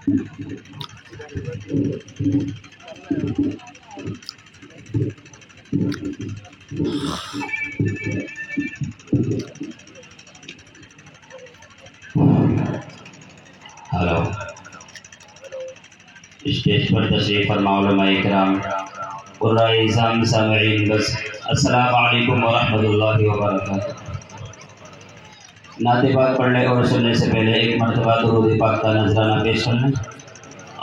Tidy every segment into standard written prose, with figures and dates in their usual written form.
Hello stage पर तशरीफ फरमा उलमाए किराम कुर्राए इज़ाम सामईन बस अस्सलामु अलैकुम व रहमतुल्लाहि व बरकातहू। नाते पाक पढ़ने और सुनने से पहले एक मरतबा दुरूद पाक का नजराना पेश करना।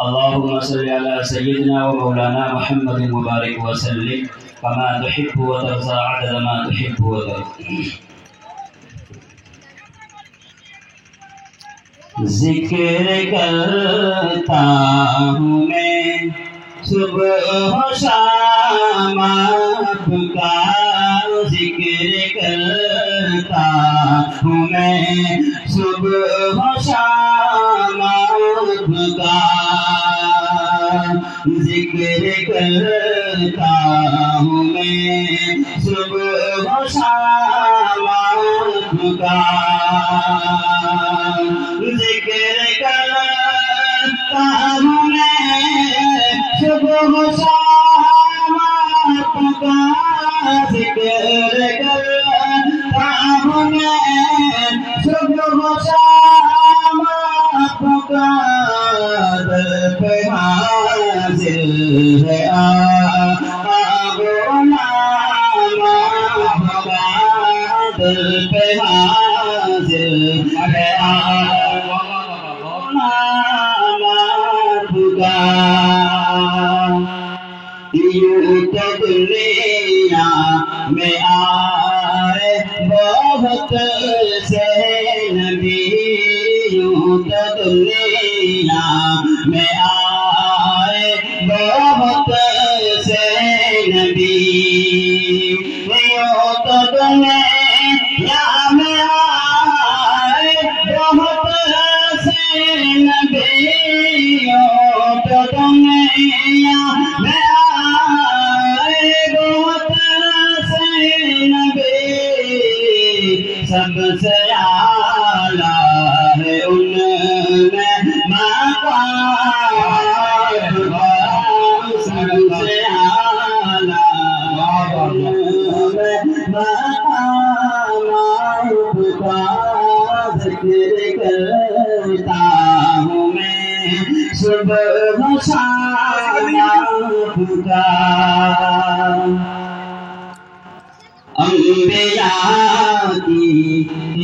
अल्लाहुम्मा सल्लि अला सय्यिदिना व मौलाना मुहम्मदिन मुबारक व सल्लिम कमा तुहिब्बु व तर्ज़ा अदद मा तुहिब्बु व तर्ज़ा। जिक्र करता हूँ मैं सुबह शाम आपका, जिक्र करता हूँ मैं सुबह शाम आपका, जिक्र करता हूँ मैं सुबह शाम आपका, जिक्र करता हूँ मैं सुबह शाम आपका, जिक्र करता हूँ मैं सुबह शाम आपका, दर पे हाजिर है आगो नाम आपका, दर पे हाजिर है आगो नाम आपका। यूं तो दुनिया में आए बहुत से नबी, यूं तो दुनिया में आए बहुत से नबी, यूं तो दुनिया में आए बहुत से नबी, यूं तो दुनिया में सबसे आला है उनमें मक़ाम, सबसे आला उनमें मक़ाम आपका, ज़िक्र करता हूँ मैं सुबह शाम आपका। अम्बिया की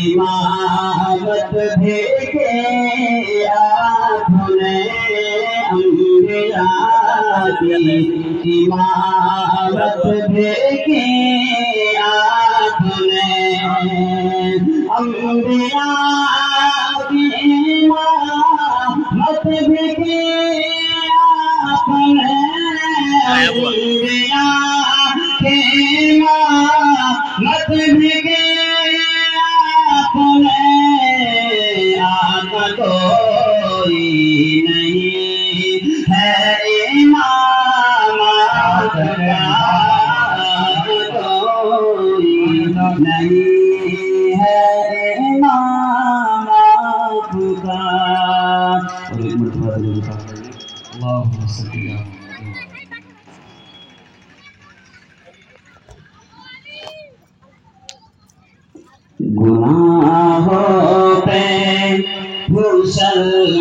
इमामत भेजे आपने, अम्बिया की इमामत भेजे आपने, अम्बिया की इमामत भेजे आपने, अम्बिया के मत भिगे आपने, आका कोई नहीं है इमाम आपका, कोई नहीं है इमाम आपका। और एक मरतबा दुरूद पाक पढ़ लें। अल्लाहुम्मा सल्लि अला गुनाहों पे मुसल्लत